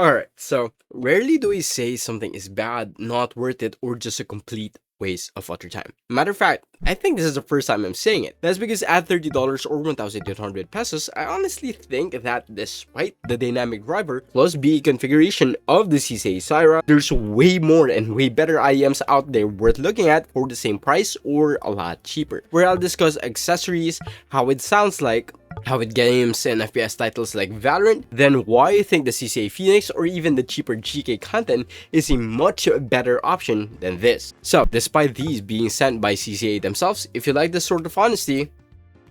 Alright, so rarely do we say something is bad, not worth it, or just a complete waste of utter time. Matter of fact, I think this is the first time I'm saying it. That's because at $30 or 1,800 pesos, I honestly think that despite the dynamic driver plus B configuration of the CCA Xyrra, there's way more and way better IEMs out there worth looking at for the same price or a lot cheaper. Where I'll discuss accessories, how it sounds like, how it games and FPS titles like Valorant, then why I think the CCA Phoenix or even the cheaper GK Kunten is a much better option than this. So, despite these being sent by CCA themselves, if you like this sort of honesty,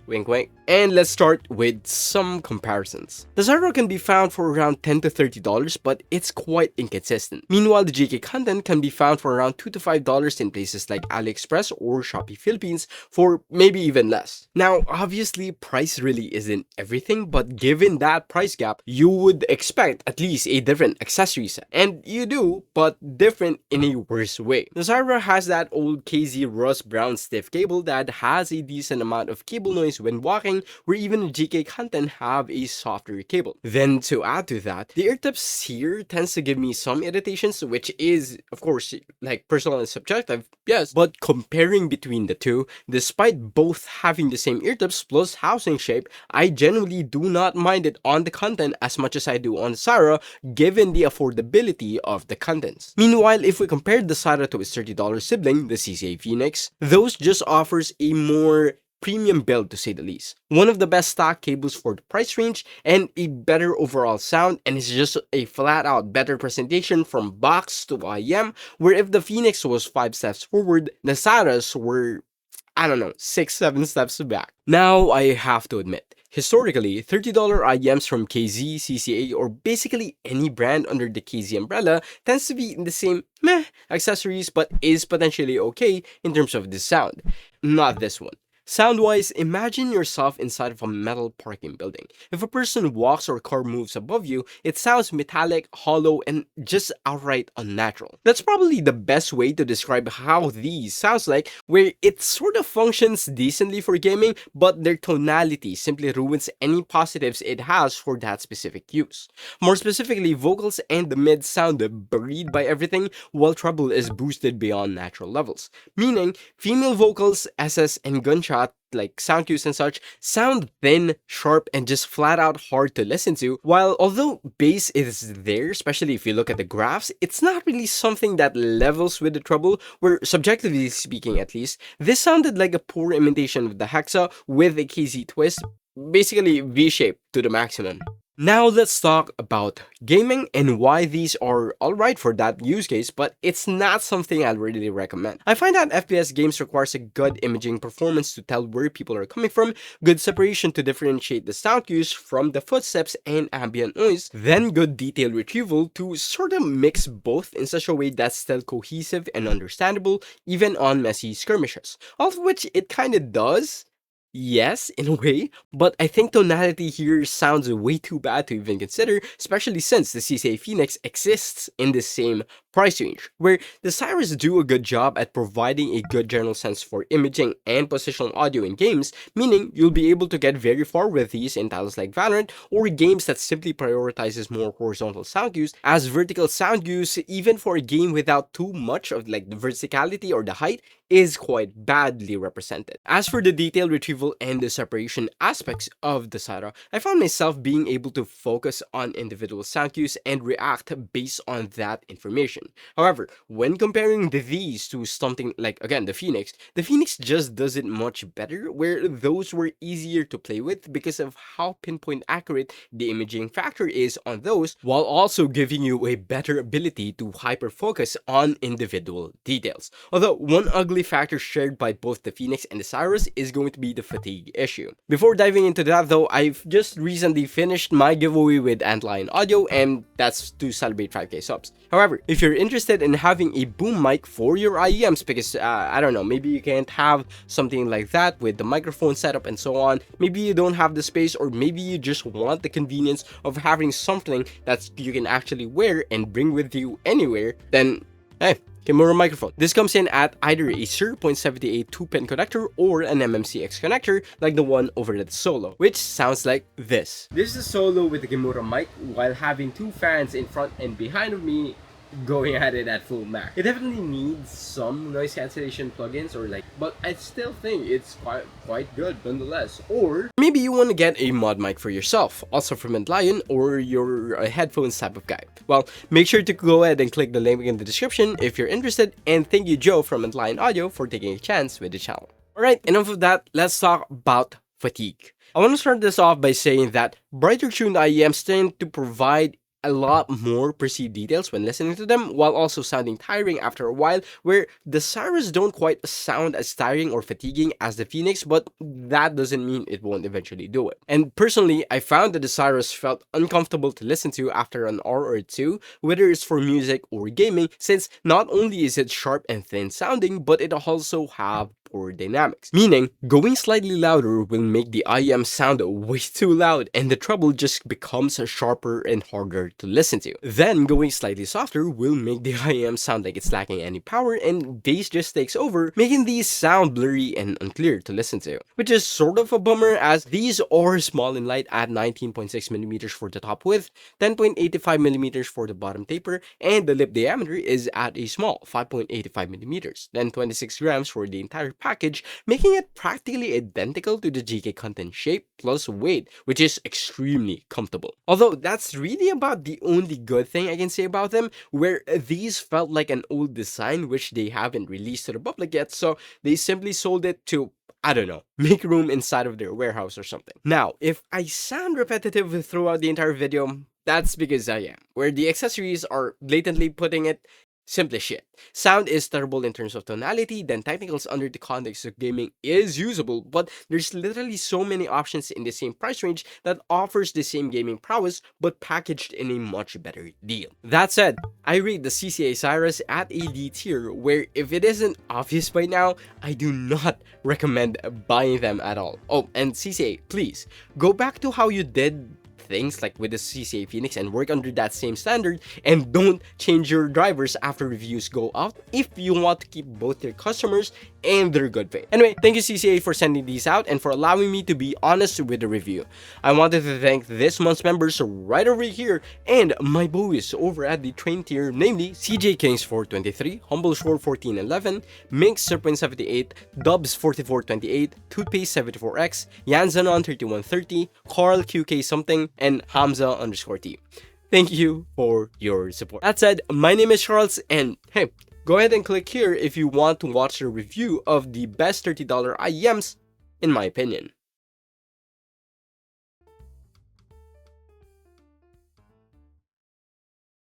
wink wink. And let's start with some comparisons. The Xyrra can be found for around $10 to $30, but it's quite inconsistent. Meanwhile, the GK Kunten can be found for around $2 to $5 in places like AliExpress or Shopee Philippines for maybe even less. Now, obviously, price really isn't everything, but given that price gap, you would expect at least a different accessory set. And you do, but different in a worse way. The Xyrra has that old KZ rust brown stiff cable that has a decent amount of cable noise when walking, where even the GK Kunten have a softer cable. Then to add to that, the ear tips here tends to give me some irritations, which is of course like personal and subjective, yes, but comparing between the two, despite both having the same ear tips plus housing shape, I generally do not mind it on the Kunten as much as I do on the Xyrra, given the affordability of the Kuntens. Meanwhile, if we compare the Xyrra to its $30 sibling, the CCA Phoenix, those just offers a more premium build to say the least. One of the best stock cables for the price range and a better overall sound, and it's just a flat out better presentation from box to IEM, where if the Phoenix was 5 steps forward, the Xyrras were, I don't know, 6-7 steps back. Now I have to admit, historically, $30 IEMs from KZ, CCA, or basically any brand under the KZ umbrella tends to be in the same meh accessories but is potentially okay in terms of the sound. Not this one. Sound-wise, imagine yourself inside of a metal parking building. If a person walks or car moves above you, it sounds metallic, hollow, and just outright unnatural. That's probably the best way to describe how these sounds like, where it sort of functions decently for gaming, but their tonality simply ruins any positives it has for that specific use. More specifically, vocals and the mid sound buried by everything, while treble is boosted beyond natural levels. Meaning, female vocals, SS, and gunshot like sound cues and such sound thin, sharp, and just flat out hard to listen to, while although bass is there, especially if you look at the graphs, it's not really something that levels with the treble, where subjectively speaking at least, this sounded like a poor imitation of the Hexa with a KZ twist, basically V-shaped to the maximum. Now let's talk about gaming and why these are alright for that use case, but it's not something I'd really recommend. I find that FPS games requires a good imaging performance to tell where people are coming from, good separation to differentiate the sound cues from the footsteps and ambient noise, then good detail retrieval to sort of mix both in such a way that's still cohesive and understandable even on messy skirmishes. All of which it kinda does. Yes, in a way, but I think tonality here sounds way too bad to even consider, especially since the CCA Phoenix exists in the same price range, where the Xyrras do a good job at providing a good general sense for imaging and positional audio in games, meaning you'll be able to get very far with these in titles like Valorant or games that simply prioritizes more horizontal sound cues, as vertical sound use, even for a game without too much of like the verticality or the height, is quite badly represented. As for the detail retrieval and the separation aspects of the Xyrra, I found myself being able to focus on individual sound cues and react based on that information. However, when comparing these to something like, again, the Phoenix just does it much better, where those were easier to play with because of how pinpoint accurate the imaging factor is on those, while also giving you a better ability to hyper focus on individual details. Although one ugly factor shared by both the Phoenix and the Xyrras is going to be the fatigue issue. Before diving into that though, I've just recently finished my giveaway with Antlion Audio, and that's to celebrate 5k subs. However, if you're interested in having a boom mic for your IEMs, because I don't know, maybe you can't have something like that with the microphone setup and so on, maybe you don't have the space, or maybe you just want the convenience of having something that you can actually wear and bring with you anywhere, then Hey, Kimura microphone. This comes in at either a 0.78 2-pin connector or an MMCX connector like the one over at the Solo, which sounds like this. This is a Solo with the Kimura mic while having two fans in front and behind of me going at it at full max. It definitely needs some noise cancellation plugins but I still think it's quite good nonetheless. Or maybe you want to get a mod mic for yourself, also from Lion, or you're a headphones type of guy. Well, make sure to go ahead and click the link in the description if you're interested, and thank you Joe from Lion Audio for taking a chance with the channel. Alright, enough of that, let's talk about fatigue. I want to start this off by saying that brighter tuned IEMs tend to provide a lot more perceived details when listening to them, while also sounding tiring after a while, where the Xyrras don't quite sound as tiring or fatiguing as the Phoenix, but that doesn't mean it won't eventually do it. And personally, I found that the Xyrras felt uncomfortable to listen to after an hour or two, whether it's for music or gaming, since not only is it sharp and thin sounding, but it also have poor dynamics. Meaning, going slightly louder will make the IEM sound way too loud, and the treble just becomes sharper and harder to listen to. Then, going slightly softer will make the IEM sound like it's lacking any power, and bass just takes over, making these sound blurry and unclear to listen to. Which is sort of a bummer, as these are small and light at 19.6mm for the top width, 10.85mm for the bottom taper, and the lip diameter is at a small 5.85mm, then 26 grams for the entire package, making it practically identical to the GK Kunten shape plus weight, which is extremely comfortable. Although that's really about the only good thing I can say about them, where these felt like an old design which they haven't released to the public yet, so they simply sold it to, I don't know, make room inside of their warehouse or something. Now, if I sound repetitive throughout the entire video, that's because I am. Where the accessories are blatantly putting it, simply shit. Sound is terrible in terms of tonality, then technicals under the context of gaming is usable, but there's literally so many options in the same price range that offers the same gaming prowess, but packaged in a much better deal. That said, I rate the CCA Xyrras at a D tier, where if it isn't obvious by now, I do not recommend buying them at all. Oh, and CCA, please, go back to how you did things like with the CCA Phoenix and work under that same standard, and don't change your drivers after reviews go out if you want to keep both your customers and their good faith. Anyway, thank you CCA for sending these out and for allowing me to be honest with the review. I wanted to thank this month's members right over here and my boys over at the train tier, namely CJ Kings 423, Humble Shore 1411, Minx 0.78, Dubs 4428, Toothpaste 74X, Yanzanon 3130, Carl QK something, and Hamza _T. Thank you for your support. That said, my name is Charles, and hey, go ahead and click here if you want to watch a review of the best $30 IEMs, in my opinion.